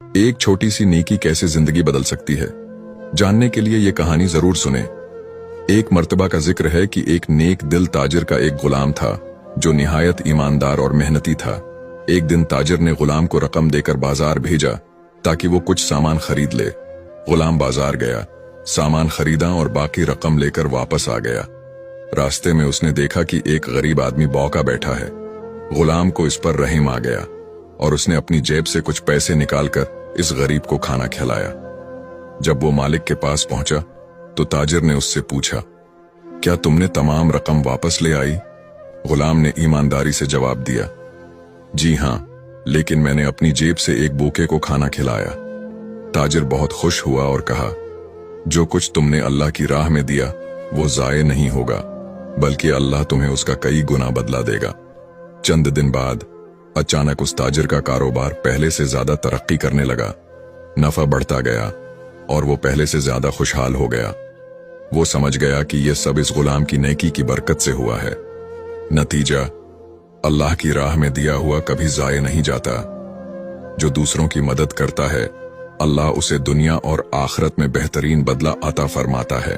एक छोटी सी नेकी कैसे जिंदगी बदल सकती है, जानने के लिए ये कहानी जरूर सुने। एक मर्तबा का जिक्र है कि एक नेक दिल ताजिर का एक गुलाम था जो निहायत ईमानदार और मेहनती था। एक दिन ताजिर ने गुलाम को रकम देकर बाजार भेजा ताकि वो कुछ सामान खरीद ले। गुलाम बाजार गया, सामान खरीदा और बाकी रकम लेकर वापस आ गया। रास्ते में उसने देखा कि एक गरीब आदमी बौका बैठा है। गुलाम को इस पर रहम आ गया और उसने अपनी जेब से कुछ पैसे निकालकर इस गरीब को खाना खिलाया। जब वो मालिक के पास पहुंचा तो ताजिर ने उससे पूछा, क्या तुमने तमाम रकम वापस ले आई? गुलाम ने ईमानदारी से जवाब दिया, जी हां, लेकिन मैंने अपनी जेब से एक भूखे को खाना खिलाया। ताजिर बहुत खुश हुआ और कहा, जो कुछ तुमने अल्लाह की राह में दिया वो जाये नहीं होगा, बल्कि अल्लाह तुम्हें उसका कई गुना बदला देगा। चंद दिन बाद अचानक उस ताजिर का कारोबार पहले से ज्यादा तरक्की करने लगा। नफा बढ़ता गया और वो पहले से ज्यादा खुशहाल हो गया। वो समझ गया कि ये सब इस गुलाम की नेकी की बरकत से हुआ है। नतीजा, अल्लाह की राह में दिया हुआ कभी जाये नहीं जाता। जो दूसरों की मदद करता है, अल्लाह उसे दुनिया और आखिरत में बेहतरीन बदला अता फरमाता है।